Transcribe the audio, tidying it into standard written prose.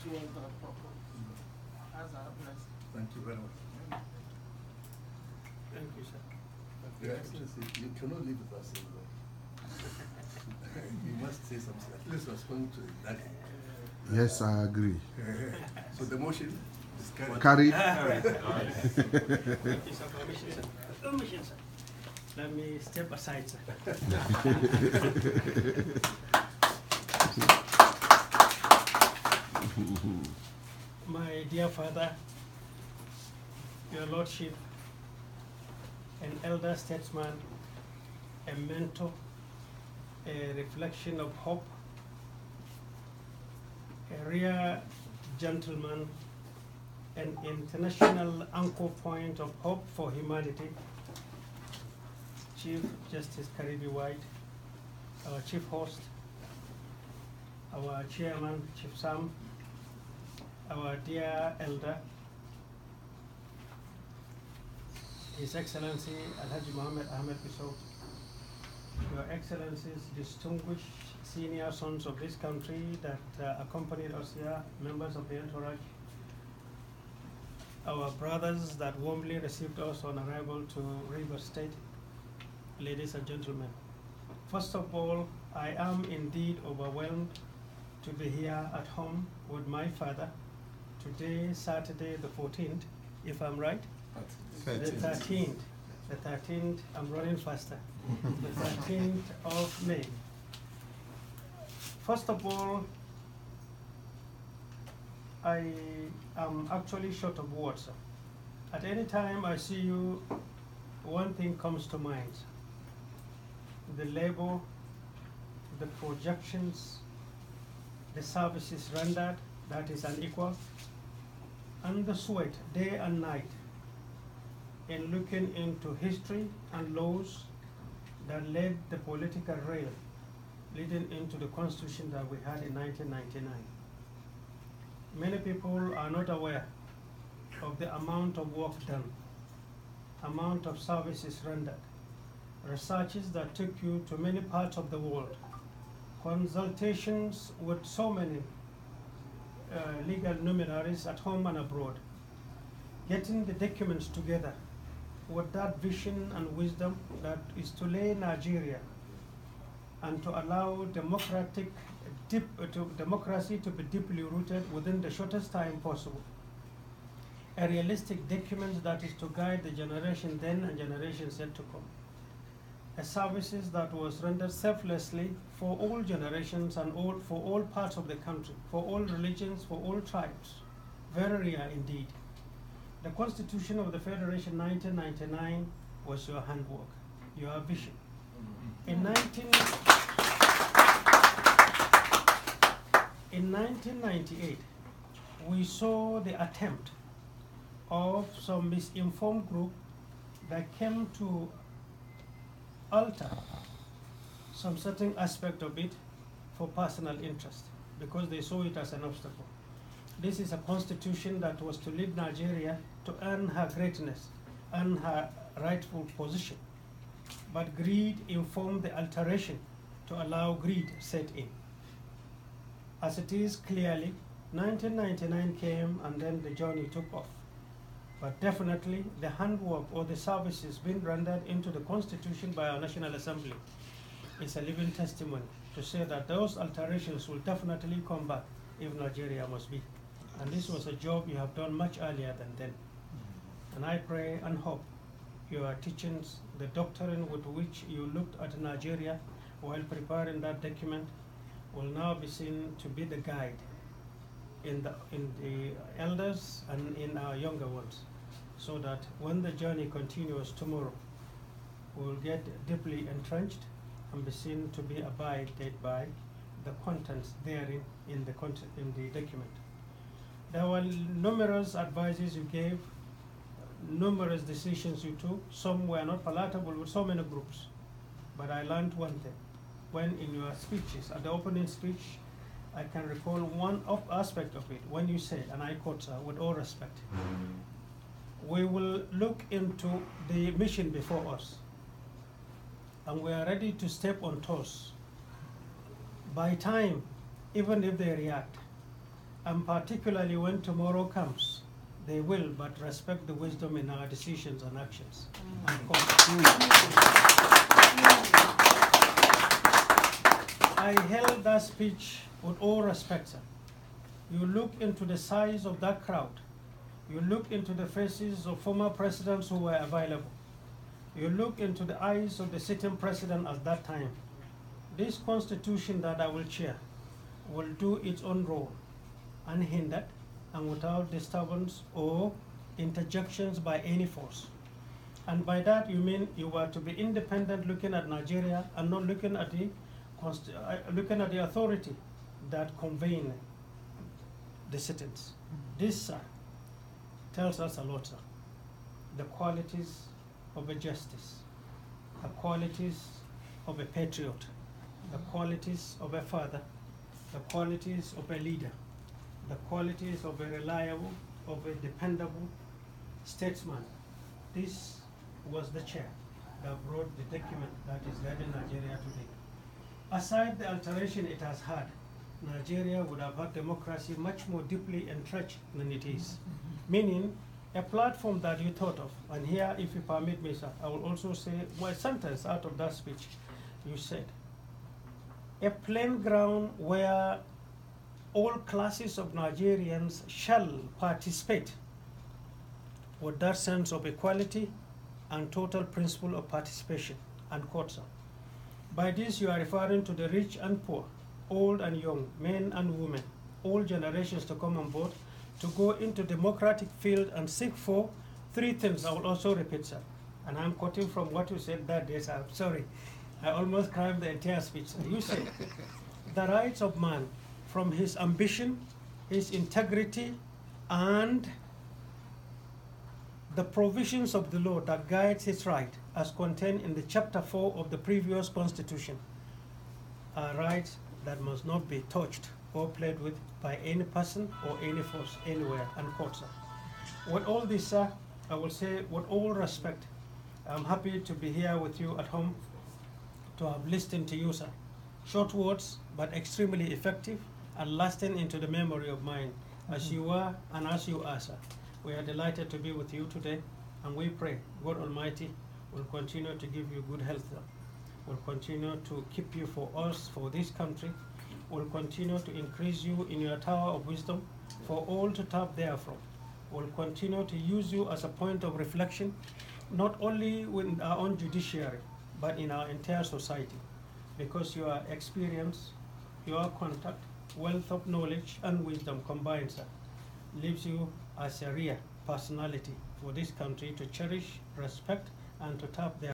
towards that purpose. As a blessing. Thank you very much. Thank you, sir. Your Excellency, you cannot leave with us alone. You must say something, at least respond to that. Yes, I agree. So the motion is carried. Carried. Thank you, sir. Permission, sir. Permission, sir. Let me step aside, sir. My dear father, your lordship, an elder statesman, a mentor, a reflection of hope, a rare gentleman, an international anchor point of hope for humanity, Chief Justice Karibi Whyte, our chief host, our chairman, Chief Sam, our dear elder, His Excellency Alhaji Mohammed Ahmed Bissau, Your Excellencies, distinguished senior sons of this country that accompanied us here, members of the entourage, our brothers that warmly received us on arrival to River State, ladies and gentlemen. First of all, I am indeed overwhelmed to be here at home with my father. Today, Saturday the 14th, if I'm right? The 13th. The 13th, I'm running faster. The 13th of May. First of all, I am actually short of words. At any time I see you, one thing comes to mind. The labor, the projections, the services rendered, that is unequal, and the sweat day and night in looking into history and laws that led the political rail leading into the constitution that we had in 1999. Many people are not aware of the amount of work done, amount of services rendered, researches that took you to many parts of the world, consultations with so many legal luminaries at home and abroad, getting the documents together with that vision and wisdom that is to lay Nigeria and to allow democracy to be deeply rooted within the shortest time possible. A realistic document that is to guide the generation then and generations yet to come. A services that was rendered selflessly for all generations and for all parts of the country, for all religions, for all tribes. Very rare indeed. The Constitution of the Federation 1999 was your handwork, your vision. In 1998, we saw the attempt of some misinformed group that came to alter some certain aspect of it for personal interest because they saw it as an obstacle. This is a constitution that was to lead Nigeria to earn her greatness, earn her rightful position. But greed informed the alteration to allow greed set in. As it is clearly, 1999 came and then the journey took off. But definitely the handwork or the services being rendered into the Constitution by our National Assembly is a living testimony to say that those alterations will definitely come back if Nigeria must be. And this was a job you have done much earlier than then. And I pray and hope your teachings, the doctrine with which you looked at Nigeria while preparing that document will now be seen to be the guide in the elders and in our younger ones, so that when the journey continues tomorrow, we will get deeply entrenched and be seen to be abided by the contents therein in the document. There were numerous advices you gave, numerous decisions you took. Some were not palatable with so many groups. But I learned one thing. When in your speeches, at the opening speech, I can recall one aspect of it, when you said, and I quote, sir, with all respect, we will look into the mission before us, and we are ready to step on toes. By time, even if they react, and particularly when tomorrow comes, they will but respect the wisdom in our decisions and actions. I held that speech with all respect, sir. You look into the size of that crowd. You look into the faces of former presidents who were available. You look into the eyes of the sitting president at that time. This constitution that I will chair will do its own role, unhindered and without disturbance or interjections by any force. And by that you mean you are to be independent, looking at Nigeria and not looking at the authority that convene the citizens. This, sir, tells us a lot, sir. The qualities of a justice, the qualities of a patriot, the qualities of a father, the qualities of a leader, the qualities of a reliable, of a dependable statesman. This was the chair that brought the document that is led in Nigeria today. Aside the alteration it has had, Nigeria would have had democracy much more deeply entrenched than it is. Meaning, a platform that you thought of, and here, if you permit me, sir, I will also say one sentence out of that speech. You said, a plain ground where all classes of Nigerians shall participate with that sense of equality and total principle of participation, unquote, sir. By this, you are referring to the rich and poor, old and young, men and women, all generations to come on board, to go into democratic field and seek for three things. I will also repeat, sir. And I'm quoting from what you said that day, sir. I'm sorry. I almost cried the entire speech. You said, the rights of man from his ambition, his integrity, and the provisions of the law that guides his right, as contained in the chapter 4 of the previous constitution, are rights that must not be touched or played with by any person or any force anywhere, unquote, sir. With all this, sir, I will say with all respect, I'm happy to be here with you at home, to have listened to you, sir. Short words, but extremely effective and lasting into the memory of mine, as you are and as you are, sir. We are delighted to be with you today, and we pray God Almighty will continue to give you good health, sir. Will continue to keep you for us, for this country, will continue to increase you in your tower of wisdom for all to tap therefrom, will continue to use you as a point of reflection, not only with our own judiciary, but in our entire society, because your experience, your contact, wealth of knowledge and wisdom combined, sir, leaves you as a rare personality for this country to cherish, respect, and to tap their